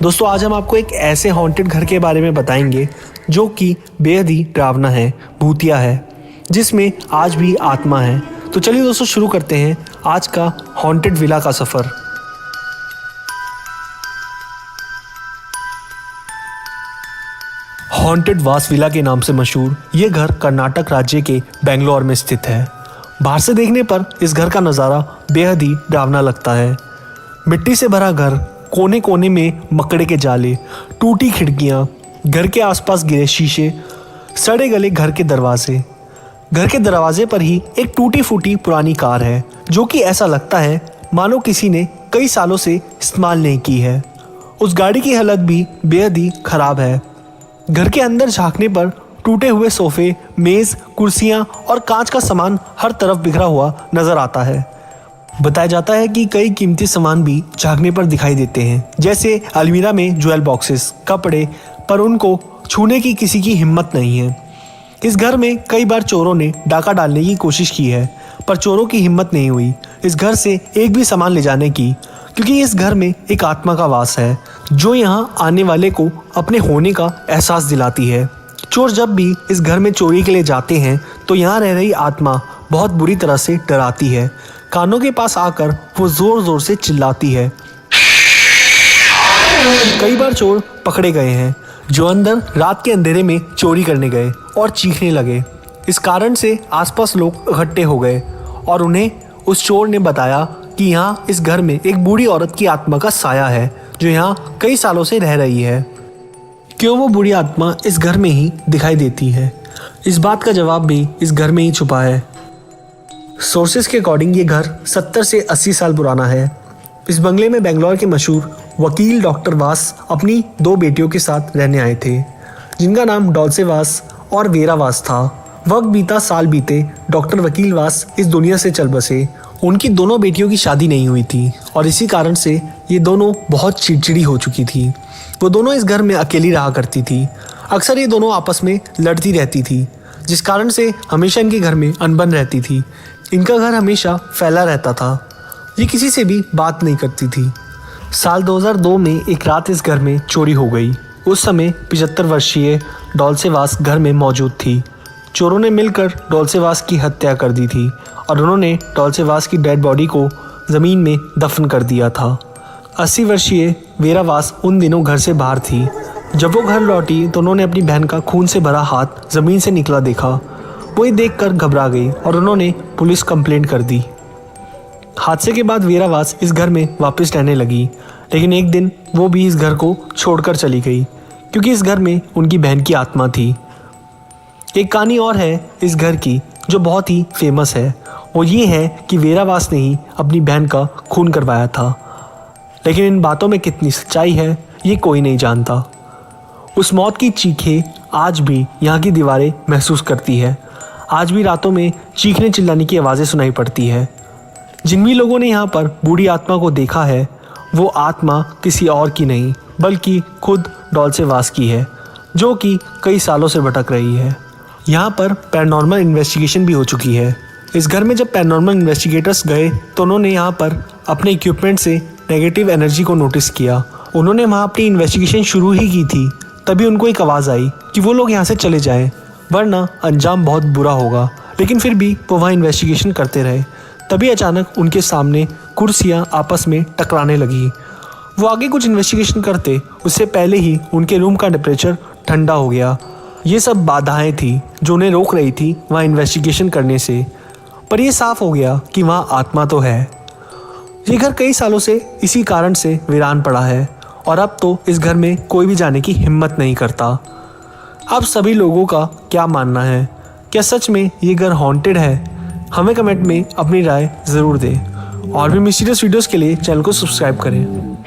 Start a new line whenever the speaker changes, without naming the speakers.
दोस्तों आज हम आपको एक ऐसे हॉन्टेड घर के बारे में बताएंगे जो कि बेहद ही डरावना है, भूतिया है, जिसमें आज भी आत्मा है। तो चलिए दोस्तों शुरू करते हैं आज का हॉन्टेड विला का सफ़र। हॉन्टेड वास विला के नाम से मशहूर ये घर कर्नाटक राज्य के बेंगलोर में स्थित है। बाहर से देखने पर इस घर का नज़ारा बेहद ही डरावना लगता है। मिट्टी से भरा घर, कोने कोने में मकड़े के जाले, टूटी खिड़कियां, घर के आसपास गिरे शीशे, सड़े गले घर के दरवाजे। घर के दरवाजे पर ही एक टूटी फूटी पुरानी कार है जो कि ऐसा लगता है मानो किसी ने कई सालों से इस्तेमाल नहीं की है। उस गाड़ी की हालत भी बेहद ही खराब है। घर के अंदर झांकने पर टूटे हुए सोफे, मेज, कुर्सियां और कांच का सामान हर तरफ बिखरा हुआ नजर आता है। बताया जाता है कि कई कीमती सामान भी झांकने पर दिखाई देते हैं, जैसे अलमीरा में ज्वेल बॉक्सेस, कपड़े, पर उनको छूने की किसी की हिम्मत नहीं है। इस घर में कई बार चोरों ने डाका डालने की कोशिश की है, पर चोरों की हिम्मत नहीं हुई इस घर से एक भी सामान ले जाने की, क्योंकि इस घर में एक आत्मा का वास है जो यहाँ आने वाले को अपने होने का एहसास दिलाती है। चोर जब भी इस घर में चोरी के लिए जाते हैं तो यहाँ रह रही आत्मा बहुत बुरी तरह से डराती है। कानों के पास आकर वो जोर जोर से चिल्लाती है। कई बार चोर पकड़े गए हैं जो अंदर रात के अंधेरे में चोरी करने गए और चीखने लगे। इस कारण से आसपास लोग इकट्ठे हो गए और उन्हें उस चोर ने बताया कि यहाँ इस घर में एक बूढ़ी औरत की आत्मा का साया है जो यहाँ कई सालों से रह रही है। क्यों वो बूढ़ी आत्मा इस घर में ही दिखाई देती है, इस बात का जवाब भी इस घर में ही छुपा है। सोर्सेस के अकॉर्डिंग ये घर 70 से 80 साल पुराना है। इस बंगले में बेंगलोर के मशहूर वकील डॉक्टर वास अपनी 2 बेटियों के साथ रहने आए थे, जिनका नाम डॉल्से वास और वेरा वास था। वक्त बीता, साल बीते, डॉक्टर वकील वास इस दुनिया से चल बसे। उनकी दोनों बेटियों की शादी नहीं हुई थी और इसी कारण से ये दोनों बहुत चिड़चिड़ी हो चुकी थी। वो दोनों इस घर में अकेली रहा करती थी। अक्सर ये दोनों आपस में लड़ती रहती थी, जिस कारण से हमेशा इनके घर में अनबन रहती थी। इनका घर हमेशा फैला रहता था। ये किसी से भी बात नहीं करती थी। साल 2002 में एक रात इस घर में चोरी हो गई। उस समय 75 वर्षीय डॉल्से वास घर में मौजूद थी। चोरों ने मिलकर डॉल्से वास की हत्या कर दी थी और उन्होंने डॉल्से वास की डेड बॉडी को ज़मीन में दफन कर दिया था। 80 वर्षीय वेरा वास उन दिनों घर से बाहर थी। जब वो घर लौटी तो उन्होंने अपनी बहन का खून से भरा हाथ ज़मीन से निकला देखा। वो ये देखकर घबरा गई और उन्होंने पुलिस कंप्लेंट कर दी। हादसे के बाद वेरा वास इस घर में वापस रहने लगी, लेकिन एक दिन वो भी इस घर को छोड़कर चली गई क्योंकि इस घर में उनकी बहन की आत्मा थी। एक कहानी और है इस घर की जो बहुत ही फेमस है। वो ये है कि वेरा वास ने ही अपनी बहन का खून करवाया था, लेकिन इन बातों में कितनी सच्चाई है ये कोई नहीं जानता। उस मौत की चीखें आज भी यहाँ की दीवारें महसूस करती है। आज भी रातों में चीखने चिल्लाने की आवाज़ें सुनाई पड़ती है। जिन भी लोगों ने यहाँ पर बूढ़ी आत्मा को देखा है वो आत्मा किसी और की नहीं बल्कि खुद डॉल्से वास की है, जो कि कई सालों से भटक रही है। यहाँ पर पैरानॉर्मल इन्वेस्टिगेशन भी हो चुकी है। इस घर में जब पैरानॉर्मल इन्वेस्टिगेटर्स गए तो उन्होंने यहाँ पर अपने इक्विपमेंट से नेगेटिव एनर्जी को नोटिस किया। उन्होंने वहाँ अपनी इन्वेस्टिगेशन शुरू ही की थी, तभी उनको एक आवाज़ आई कि वो लोग यहाँ से चले जाएं वरना अंजाम बहुत बुरा होगा। लेकिन फिर भी वो वहाँ इन्वेस्टिगेशन करते रहे। तभी अचानक उनके सामने कुर्सियाँ आपस में टकराने लगी। वो आगे कुछ इन्वेस्टिगेशन करते उससे पहले ही उनके रूम का टेम्परेचर ठंडा हो गया। ये सब बाधाएं थी जो उन्हें रोक रही थी वहाँ इन्वेस्टिगेशन करने से, पर यह साफ हो गया कि वहाँ आत्मा तो है। ये घर कई सालों से इसी कारण से वीरान पड़ा है और अब तो इस घर में कोई भी जाने की हिम्मत नहीं करता। अब सभी लोगों का क्या मानना है? क्या सच में ये घर हॉन्टेड है? हमें कमेंट में अपनी राय ज़रूर दें और भी मिस्टीरियस वीडियोस के लिए चैनल को सब्सक्राइब करें।